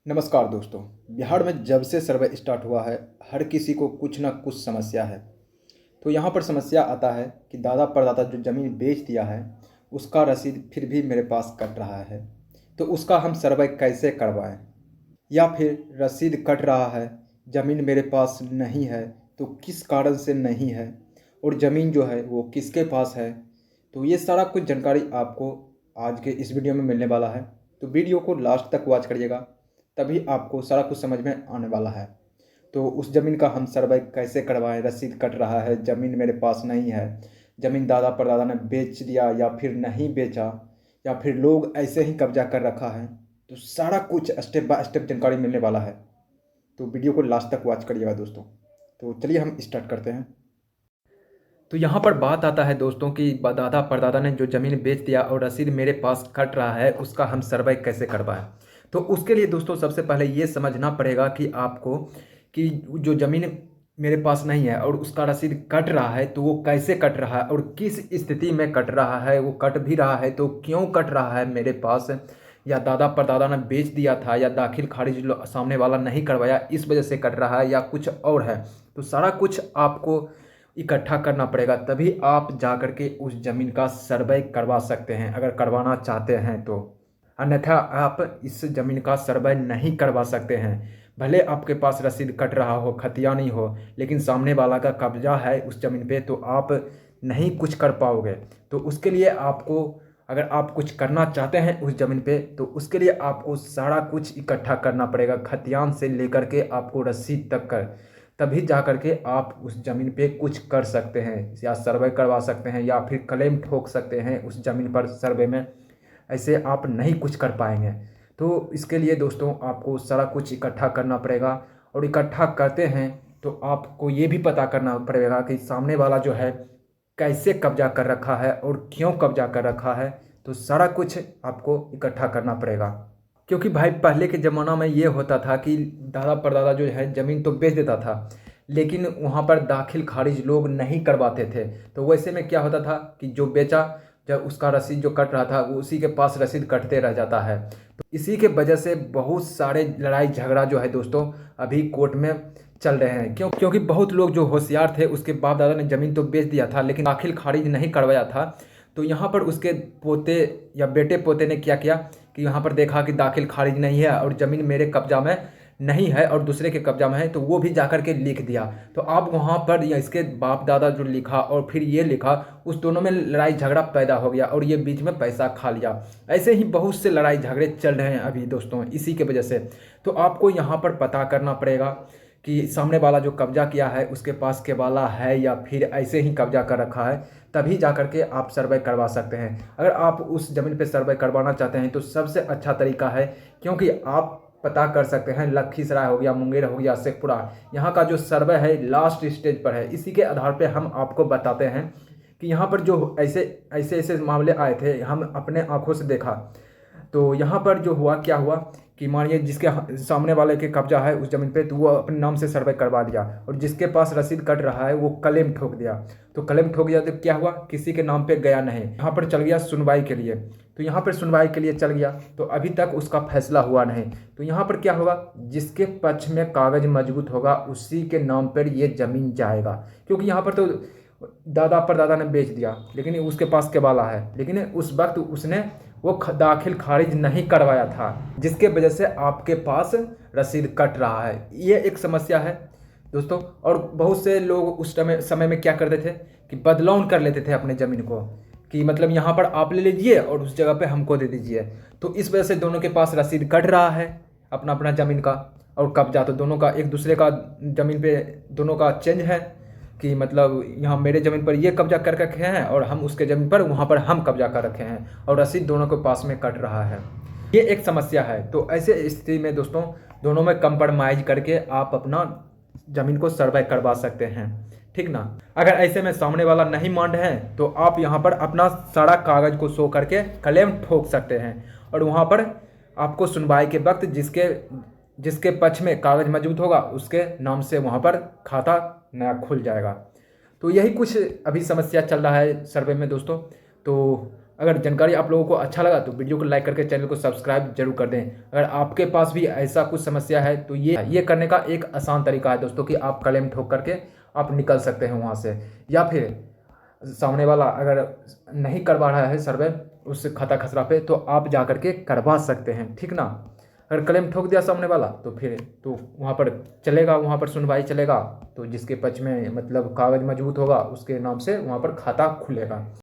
नमस्कार दोस्तों। बिहार में जब से सर्वे स्टार्ट हुआ है, हर किसी को कुछ ना कुछ समस्या है। तो यहाँ पर समस्या आता है कि दादा परदादा जो ज़मीन बेच दिया है, उसका रसीद फिर भी मेरे पास कट रहा है। तो उसका हम सर्वे कैसे करवाएं? या फिर रसीद कट रहा है, ज़मीन मेरे पास नहीं है, तो किस कारण से नहीं है और ज़मीन जो है वो किसके पास है? तो ये सारा कुछ जानकारी आपको आज के इस वीडियो में मिलने वाला है। तो वीडियो को लास्ट तक वॉच करिएगा, तभी आपको सारा कुछ समझ में आने वाला है। तो उस ज़मीन का हम सर्वे कैसे करवाएं? रसीद कट रहा है, ज़मीन मेरे पास नहीं है, ज़मीन दादा परदादा ने बेच दिया या फिर नहीं बेचा, या फिर लोग ऐसे ही कब्जा कर रखा है। तो सारा कुछ स्टेप बाय स्टेप जानकारी मिलने वाला है। तो वीडियो को लास्ट तक वॉच करिएगा दोस्तों। तो चलिए हम स्टार्ट करते हैं। तो यहाँ पर बात आता है दोस्तों कि दादा परदादा ने जो ज़मीन बेच दिया और रसीद मेरे पास कट रहा है, उसका हम सर्वे कैसे करवाएं। तो उसके लिए दोस्तों सबसे पहले ये समझना पड़ेगा कि आपको कि जो ज़मीन मेरे पास नहीं है और उसका रसीद कट रहा है, तो वो कैसे कट रहा है और किस स्थिति में कट रहा है। वो कट भी रहा है तो क्यों कट रहा है मेरे पास, या दादा परदादा ने बेच दिया था, या दाखिल खारिज सामने वाला नहीं करवाया इस वजह से कट रहा है, या कुछ और है। तो सारा कुछ आपको इकट्ठा करना पड़ेगा, तभी आप जा कर के उस ज़मीन का सर्वे करवा सकते हैं, अगर करवाना चाहते हैं तो। अन्यथा आप इस ज़मीन का सर्वे नहीं करवा सकते हैं। भले आपके पास रसीद कट रहा हो, खतिया नहीं हो, लेकिन सामने वाला का कब्जा है उस ज़मीन पे, तो आप नहीं कुछ कर पाओगे। तो उसके लिए आपको, अगर आप कुछ करना चाहते हैं उस ज़मीन पे, तो उसके लिए आपको सारा कुछ इकट्ठा करना पड़ेगा, खतियान से लेकर के आपको रसीद तक कर, तभी जा कर के आप उस ज़मीन पे कुछ कर सकते हैं, या सर्वे करवा सकते हैं, या फिर क्लेम ठोक सकते हैं उस ज़मीन पर सर्वे में। ऐसे आप नहीं कुछ कर पाएंगे। तो इसके लिए दोस्तों आपको सारा कुछ इकट्ठा करना पड़ेगा, और इकट्ठा करते हैं तो आपको ये भी पता करना पड़ेगा कि सामने वाला जो है कैसे कब्जा कर रखा है और क्यों कब्जा कर रखा है। तो सारा कुछ आपको इकट्ठा करना पड़ेगा, क्योंकि भाई पहले के ज़माना में ये होता था कि दादा परदादा जो है ज़मीन तो बेच देता था, लेकिन वहाँ पर दाखिल खारिज लोग नहीं करवाते थे। तो वैसे में क्या होता था कि जो बेचा, जब उसका रसीद जो कट रहा था वो उसी के पास रसीद कटते रह जाता है। तो इसी के वजह से बहुत सारे लड़ाई झगड़ा जो है दोस्तों अभी कोर्ट में चल रहे हैं। क्योंकि बहुत लोग जो होशियार थे, उसके बाप दादा ने ज़मीन तो बेच दिया था लेकिन दाखिल खारिज नहीं करवाया था। तो यहाँ पर उसके पोते या बेटे पोते ने क्या किया कि यहाँ पर देखा कि दाखिल खारिज नहीं है और ज़मीन मेरे कब्जा में नहीं है और दूसरे के कब्जा में है, तो वो भी जाकर के लिख दिया। तो अब वहाँ पर या इसके बाप दादा जो लिखा और फिर ये लिखा, उस दोनों में लड़ाई झगड़ा पैदा हो गया और ये बीच में पैसा खा लिया। ऐसे ही बहुत से लड़ाई झगड़े चल रहे हैं अभी दोस्तों इसी के वजह से। तो आपको यहाँ पर पता करना पड़ेगा कि सामने वाला जो कब्जा किया है उसके पास केवाला है या फिर ऐसे ही कब्जा कर रखा है, तभी जा कर के आप सर्वे करवा सकते हैं। अगर आप उस ज़मीन पे सर्वे करवाना चाहते हैं तो सबसे अच्छा तरीका है, क्योंकि आप पता कर सकते हैं लखीसराय हो गया, मुंगेर हो गया, शेखपुरा, यहाँ का जो सर्वे है लास्ट स्टेज पर है। इसी के आधार पर हम आपको बताते हैं कि यहाँ पर जो ऐसे ऐसे ऐसे मामले आए थे, हम अपने आंखों से देखा। तो यहाँ पर जो हुआ, क्या हुआ कि मानिए जिसके सामने वाले के कब्जा है उस ज़मीन पे, तो वो अपने नाम से सर्वे करवा दिया, और जिसके पास रसीद कट रहा है वो क्लेम ठोक दिया। तो क्लेम ठोक दिया तो क्या हुआ, किसी के नाम पे गया नहीं, यहाँ पर चल गया सुनवाई के लिए। तो यहाँ पर सुनवाई के लिए चल गया तो अभी तक उसका फैसला हुआ नहीं। तो यहाँ पर क्या होगा, जिसके पक्ष में कागज मजबूत होगा उसी के नाम पर ये ज़मीन जाएगा। क्योंकि यहाँ पर तो दादा परदादा ने बेच दिया लेकिन उसके पास केवाला है, लेकिन उस वक्त उसने वो दाखिल खारिज नहीं करवाया था, जिसके वजह से आपके पास रसीद कट रहा है। ये एक समस्या है दोस्तों। और बहुत से लोग उस समय में क्या करते थे कि बदलाव कर लेते थे अपने ज़मीन को, कि मतलब यहाँ पर आप ले लीजिए और उस जगह पे हमको दे दीजिए। तो इस वजह से दोनों के पास रसीद कट रहा है अपना अपना ज़मीन का, और कब्जा तो दोनों का एक दूसरे का ज़मीन पे दोनों का चेंज है, कि मतलब यहाँ मेरे ज़मीन पर ये कब्जा कर रखे हैं और हम उसके ज़मीन पर वहाँ पर हम कब्जा कर रखे हैं, और रसीद दोनों के पास में कट रहा है। ये एक समस्या है। तो ऐसे स्थिति में दोस्तों दोनों में कंप्रोमाइज़ करके आप अपना ज़मीन को सर्वे करवा सकते हैं, ठीक ना। अगर ऐसे में सामने वाला नहीं मान रहे हैं तो आप यहाँ पर अपना सारा कागज़ को शो करके क्लेम ठोक सकते हैं, और वहाँ पर आपको सुनवाई के वक्त जिसके पक्ष में कागज़ मौजूद होगा उसके नाम से वहाँ पर खाता नया खुल जाएगा। तो यही कुछ अभी समस्या चल रहा है सर्वे में दोस्तों। तो अगर जानकारी आप लोगों को अच्छा लगा तो वीडियो को लाइक करके चैनल को सब्सक्राइब जरूर कर दें। अगर आपके पास भी ऐसा कुछ समस्या है तो ये करने का एक आसान तरीका है दोस्तों कि आप क्लेम ठोक करके आप निकल सकते हैं वहाँ से, या फिर सामने वाला अगर नहीं करवा रहा है सर्वे उस खाता खसरा पे तो आप जा करके करवा सकते हैं, ठीक ना। अगर क्लेम ठोक दिया सामने वाला तो फिर तो वहाँ पर चलेगा, वहाँ पर सुनवाई चलेगा, तो जिसके पक्ष में मतलब कागज मजबूत होगा उसके नाम से वहाँ पर खाता खुलेगा।